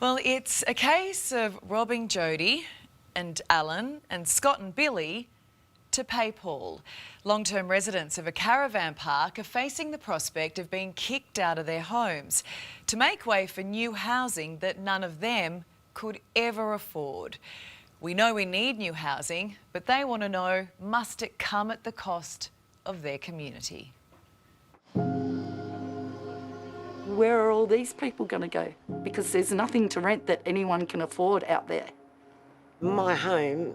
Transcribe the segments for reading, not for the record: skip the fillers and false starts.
Well, it's a case of robbing Jody and Alan and Scott and Billy to pay Paul. Long-term residents of a caravan park are facing the prospect of being kicked out of their homes to make way for new housing that none of them could ever afford. We know we need new housing, but they want to know, must it come at the cost of their community? Where are all these people going to go? Because there's nothing to rent that anyone can afford out there. My home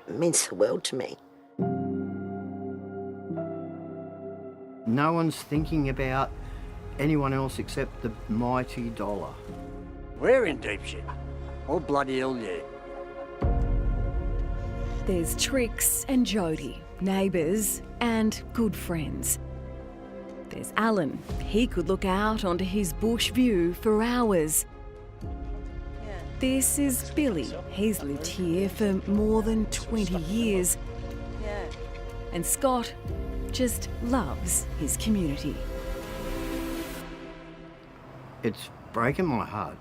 means the world to me. No one's thinking about anyone else except the mighty dollar. We're in deep shit. Oh, bloody hell, yeah. There's Trix and Jody, neighbours and good friends. There's Alan. He could look out onto his bush view for hours. This is Billy. He's lived here for more than 20 years. And Scott just loves his community. It's breaking my heart.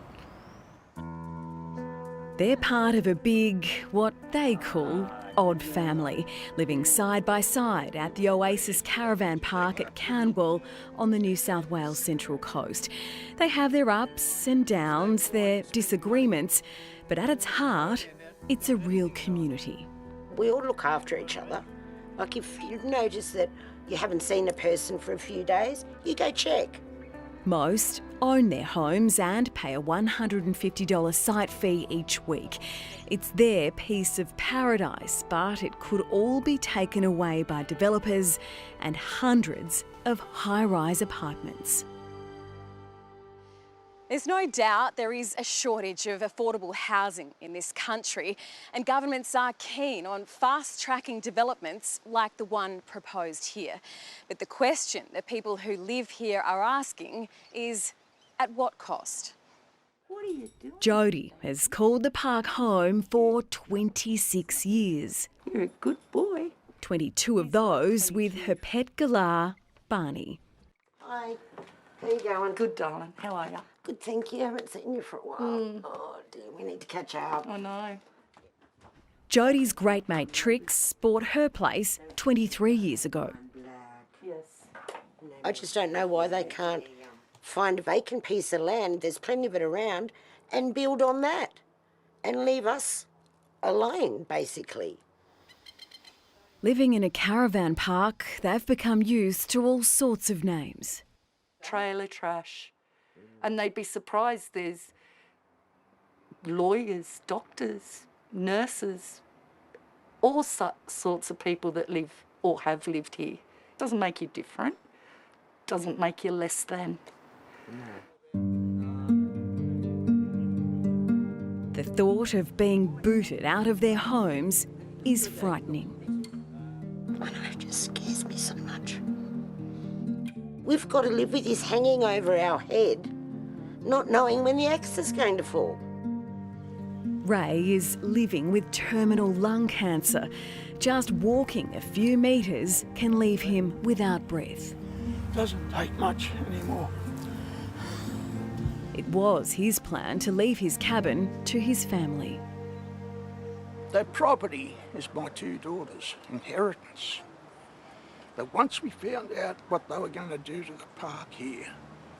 They're part of a big, what they call, odd family, living side by side at the Oasis Caravan Park at Canwell on the New South Wales Central Coast. They have their ups and downs, their disagreements, but at its heart, it's a real community. We all look after each other. Like if you notice that you haven't seen a person for a few days, you go check. Most own their homes and pay a $150 site fee each week. It's their piece of paradise, but it could all be taken away by developers and hundreds of high-rise apartments. There's no doubt there is a shortage of affordable housing in this country, and governments are keen on fast-tracking developments like the one proposed here. But the question that people who live here are asking is, at what cost? What are you doing? Jody has called the park home for 26 years. You're a good boy. 22 of those with her pet galah, Barney. Hi, how you going? Good, darling. How are you? Good, thank you. I haven't seen you for a while. Oh dear, we need to catch up. I know. Jody's great mate Trix bought her place 23 years ago. Yes. I just don't know why they can't find a vacant piece of land, there's plenty of it around, and build on that and leave us alone, basically. Living in a caravan park, they've become used to all sorts of names. Trailer trash. And they'd be surprised there's lawyers, doctors, nurses, all sorts of people that live or have lived here. Doesn't make you different, doesn't make you less than. The thought of being booted out of their homes is frightening. I know, it just scares me so much. We've got to live with this hanging over our head, not knowing when the axe is going to fall. Ray is living with terminal lung cancer. Just walking a few metres can leave him without breath. Doesn't take much anymore. It was his plan to leave his cabin to his family. That property is my two daughters' inheritance. But once we found out what they were going to do to the park here,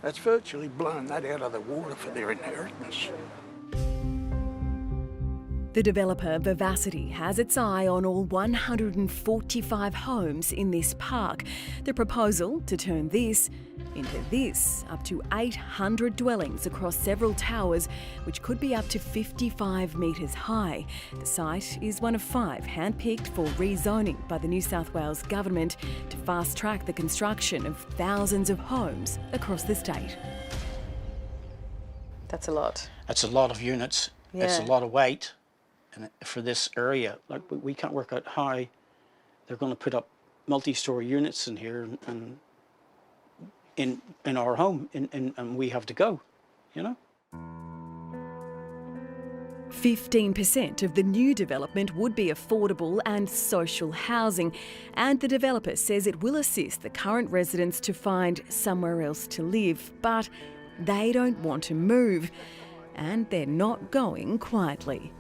that's virtually blown that out of the water for their inheritance. The developer Vivacity has its eye on all 145 homes in this park. The proposal to turn this into this, up to 800 dwellings across several towers, which could be up to 55 metres high. The site is one of 5 handpicked for rezoning by the New South Wales Government to fast-track the construction of thousands of homes across the state. That's a lot. That's a lot of units. Yeah. It's a lot of weight for this area. Like, we can't work out how they're going to put up multi-storey units in here and in our home, and we have to go, you know? 15% of the new development would be affordable and social housing, and the developer says it will assist the current residents to find somewhere else to live, but they don't want to move. and they're not going quietly.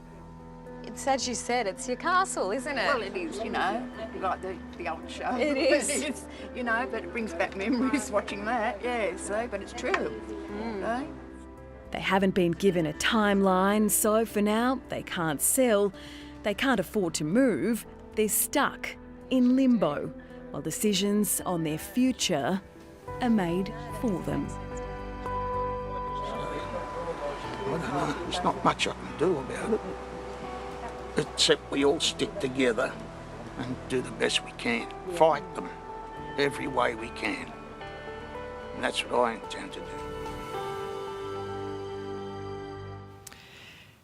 It's as you said, it's your castle, isn't it? Well, it is, you know, like the old show. It is. It is, you know, but it brings back memories watching that, yeah, so, but it's true. No? They haven't been given a timeline, so for now they can't sell, they can't afford to move, they're stuck in limbo while decisions on their future are made for them. I don't know, there's not much I can do about it, except we all stick together and do the best we can. Fight them every way we can. And that's what I intend to do.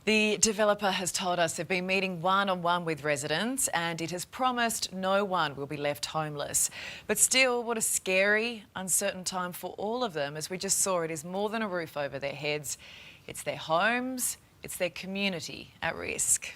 The developer has told us they've been meeting one-on-one with residents and it has promised no one will be left homeless. But still, what a scary, uncertain time for all of them. As we just saw, it is more than a roof over their heads. It's their homes, it's their community at risk.